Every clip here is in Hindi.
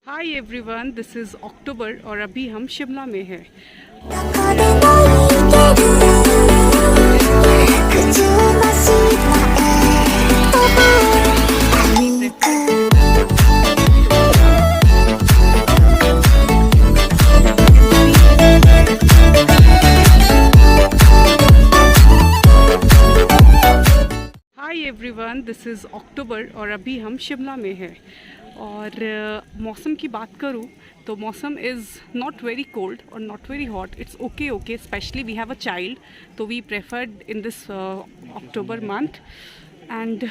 हाय एवरीवन, दिस इज़ अक्टूबर और अभी हम शिमला में हैं। हाय एवरीवन, दिस इज़ अक्टूबर और अभी हम शिमला में हैं। और मौसम की बात करूँ तो मौसम इज़ नॉट वेरी कोल्ड और not very hot, it's okay specially we have a child, तो we preferred in this October month and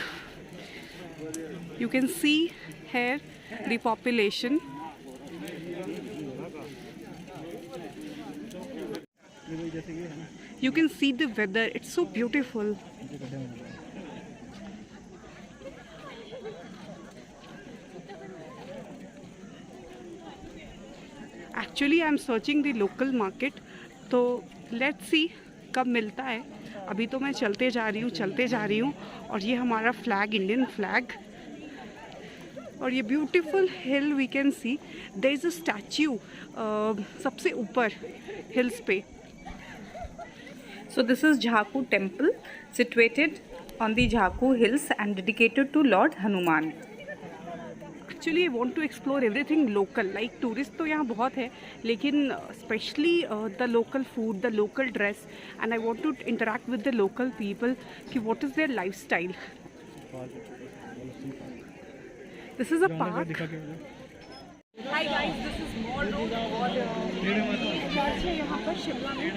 you can see here the population. You can see the weather, it's so beautiful. Actually I am searching the local market, तो let's see कब मिलता है। अभी तो मैं चलते जा रही हूँ और ये हमारा फ्लैग, इंडियन फ्लैग, और ये beautiful hill we can see, there is a statue सबसे ऊपर हिल्स पे। So this is Jhaku temple situated on the Jhaku hills and dedicated to Lord Hanuman. Actually I want to explore everything local, like tourist तो यहाँ बहुत है, लेकिन specially the local food, the local dress, and I want to interact with the local people कि what is their life style. This is a park. Hi guys, this is mall road और चर्च है यहाँ पर शिमला में,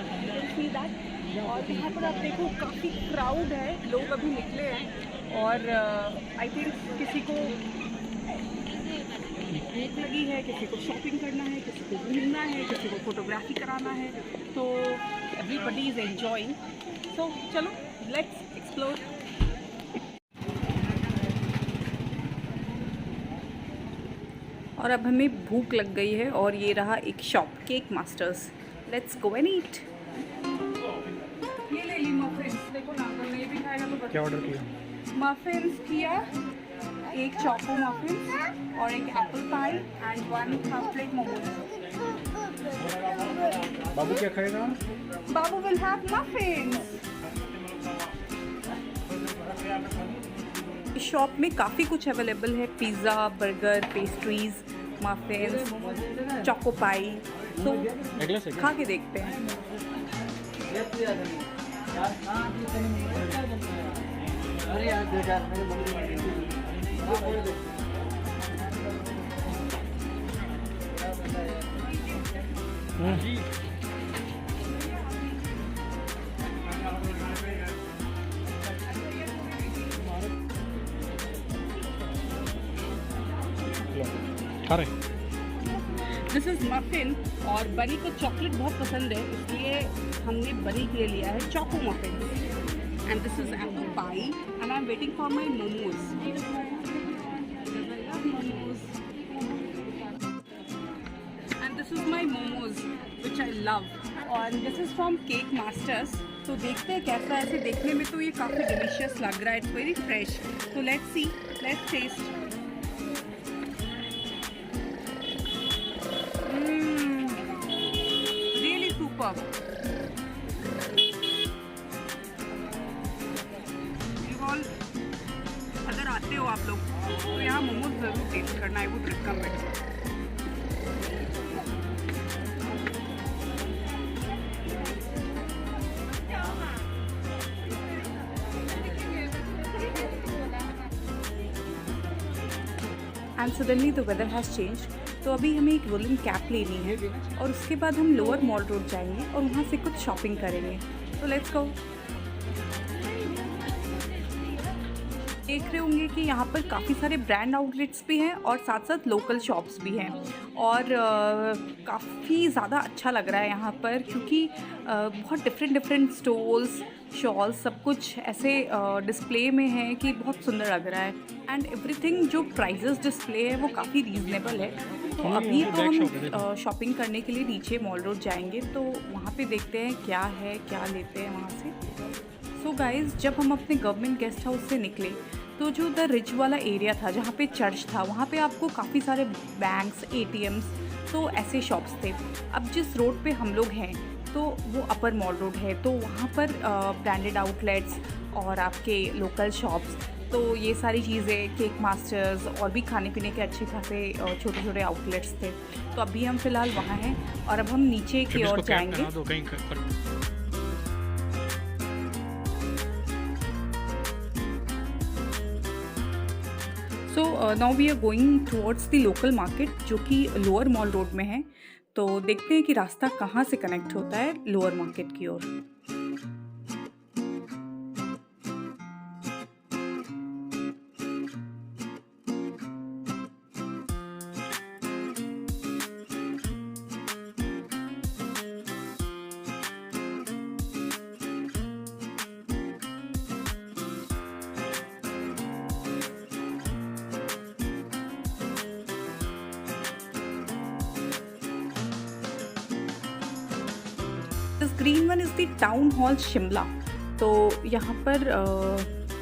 सी दैट। और यहाँ पर आप देखो काफ़ी क्राउड है, लोग अभी निकले हैं और आई थिंक किसी को भूख लगी है, किसी को शॉपिंग करना है, किसी को घूमना है, किसी को फोटोग्राफी कराना है, तो एवरीबडी इज़ एंजॉइंग। सो चलो लेट्स एक्सप्लोर। और अब हमें भूख लग गई है और ये रहा एक shop, cake masters. Let's go and eat. ये ले ली मफिन्स, देखो ना, अगर नहीं भी खाएगा तो क्या ऑर्डर किया? मफिन्स किया, एक चॉको मफिन और एक apple pie and 1 half plate momos. बाबू क्या खाएगा? बाबू विल हैव मफिन्स। इस शॉप में काफ़ी कुछ अवेलेबल है, pizza, burger, pastries, muffins, choco pie. तो खा के देखते हैं। खा रहे? दिस इज मफिन और बनी को चॉकलेट बहुत पसंद है, इसलिए हमने बनी के लिए लिया है choco muffin. And this is apple pie and I am waiting for my momos. And this is my momos which I love, और this is from cake masters. तो देखते हैं कैसा है, ऐसे देखने में तो ये काफ़ी डिलीशियस लग रहा है, इट्स वेरी फ्रेश। तो लेट्स सी, लेट्स टेस्ट। अगर आते हो आप लोग तो यहाँ मोमोज ज़रूर टेस्ट करना, I would recommend. And suddenly the weather has change, तो अभी हमें एक वुलन कैप लेनी है और उसके बाद हम लोअर मॉल रोड जाएंगे और वहाँ से कुछ शॉपिंग करेंगे। तो लेट्स गो। देख रहे होंगे कि यहाँ पर काफ़ी सारे ब्रांड आउटलेट्स भी हैं और साथ साथ लोकल शॉप्स भी हैं, और काफ़ी ज़्यादा अच्छा लग रहा है यहाँ पर, क्योंकि बहुत डिफरेंट स्टॉल्स, शॉल्स, सब कुछ ऐसे डिस्प्ले में है कि बहुत सुंदर लग रहा है। एंड एवरीथिंग जो प्राइजेस डिस्प्ले है वो काफ़ी रीज़नेबल है। तो अभी तो हम शॉपिंग करने के लिए नीचे मॉल रोड जाएंगे, तो वहाँ पे देखते हैं क्या है, क्या लेते हैं वहाँ से। सो गाइज़, जब हम अपने गवर्नमेंट गेस्ट हाउस से निकले तो जो द रिच वाला एरिया था जहाँ पे चर्च था, वहाँ पे आपको काफ़ी सारे बैंक्स, एटीएम्स, तो ऐसे शॉप्स थे। अब जिस रोड पे हम लोग हैं तो वो अपर मॉल रोड है, तो वहाँ पर ब्रांडेड आउटलेट्स और आपके लोकल शॉप्स, तो ये सारी चीज़ें, केक मास्टर्स और भी खाने पीने के अच्छे खासे छोटे छोटे आउटलेट्स थे। तो अभी हम फ़िलहाल वहाँ हैं और अब हम नीचे की ओर जाएंगे। So now we are going towards the local market जो कि लोअर मॉल रोड में है। तो देखते हैं कि रास्ता कहाँ से कनेक्ट होता है लोअर मार्केट की ओर। This green one is the town hall Shimla. तो यहाँ पर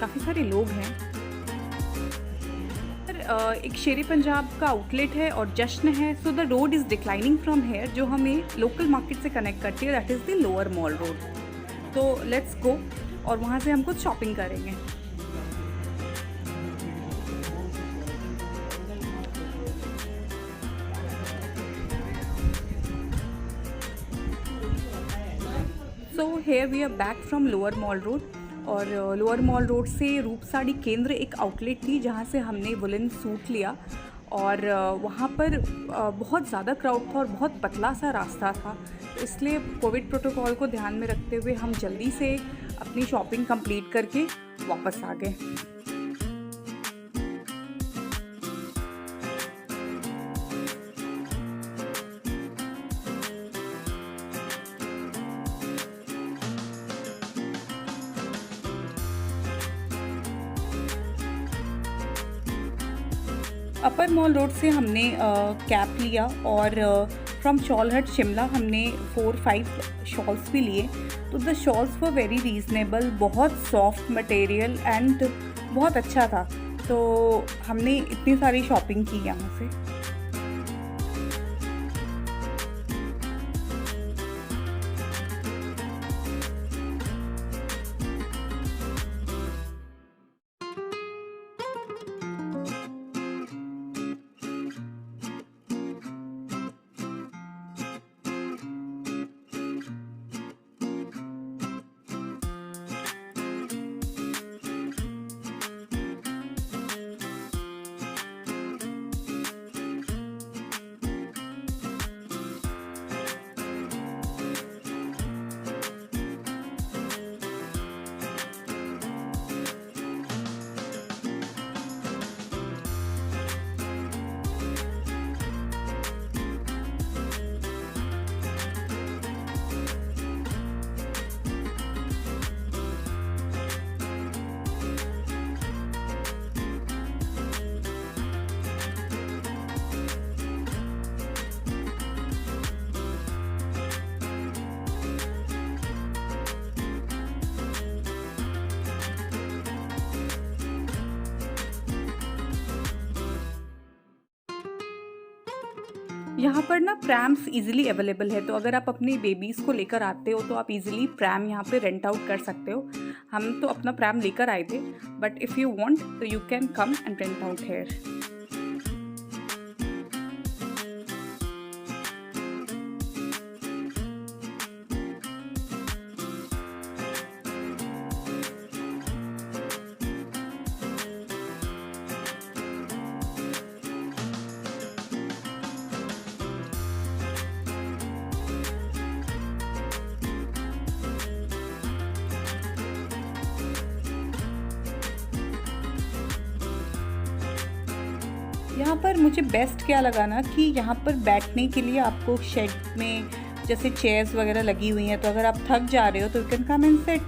काफ़ी सारे लोग हैं। एक शेरे पंजाब का आउटलेट है और जश्न है। So the road is declining from here, जो हमें लोकल मार्केट से कनेक्ट करती है, that is the lower mall road. तो लेट्स गो और वहाँ से हम कुछ शॉपिंग करेंगे। So here we are back from lower mall road. और लोअर मॉल रोड से रूप साड़ी केंद्र एक आउटलेट थी जहाँ से हमने वुलन सूट लिया। और वहाँ पर बहुत ज़्यादा क्राउड था और बहुत पतला सा रास्ता था, तो इसलिए कोविड प्रोटोकॉल को ध्यान में रखते हुए हम जल्दी से अपनी शॉपिंग कंप्लीट करके वापस आ गए। अपर मॉल रोड से हमने कैप लिया और फ्रॉम शॉल हट शिमला हमने 4-5 शॉल्स भी लिए। तो the shawls were very reasonable, बहुत सॉफ्ट मटेरियल एंड बहुत अच्छा था। तो हमने इतनी सारी शॉपिंग की यहाँ से। यहाँ पर ना प्रैम्स इजीली अवेलेबल है, तो अगर आप अपनी बेबीज़ को लेकर आते हो तो आप इजीली प्रैम यहाँ पे रेंट आउट कर सकते हो। हम तो अपना प्रैम लेकर आए थे, बट इफ़ यू वांट तो you can come and rent out here. यहाँ पर मुझे बेस्ट क्या लगा ना कि यहाँ पर बैठने के लिए आपको शेड में जैसे चेयर्स वगैरह लगी हुई हैं, तो अगर आप थक जा रहे हो तो you can come and sit.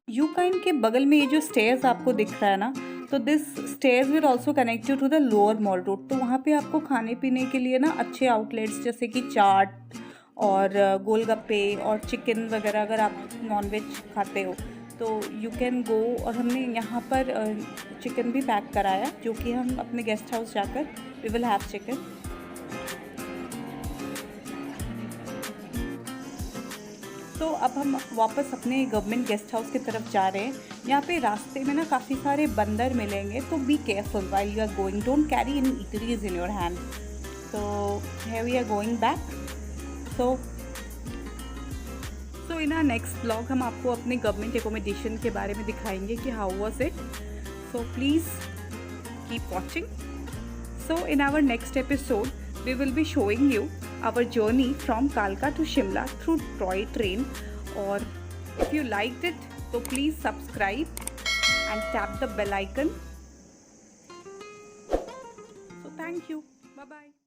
You kind के बगल में ये जो स्टेयर्स आपको दिख रहा है ना, तो this stairs will also connect you to the lower mall road. तो वहाँ पे आपको खाने पीने के लिए ना अच्छे आउटलेट्स जैसे कि चाट और गोलगप्पे और चिकन वगैरह, अगर आप नॉनवेज खाते हो तो यू कैन गो। और हमने यहाँ पर चिकन भी पैक कराया, जो कि हम अपने गेस्ट हाउस जाकर वी विल हैव चिकन। तो अब हम वापस अपने गवर्नमेंट गेस्ट हाउस की तरफ जा रहे हैं। यहाँ पे रास्ते में ना काफ़ी सारे बंदर मिलेंगे, तो be careful while you are going, don't carry any eateries in your hand. तो here we are going back. So in our next blog हम आपको अपने गवर्नमेंट एकोमोडेशन के बारे में दिखाएंगे कि how was it. So please keep watching. So in our next episode we will be showing you our journey from Kalka to Shimla through toy train. Or if you liked it, so please subscribe and tap the bell icon. So thank you. Bye bye.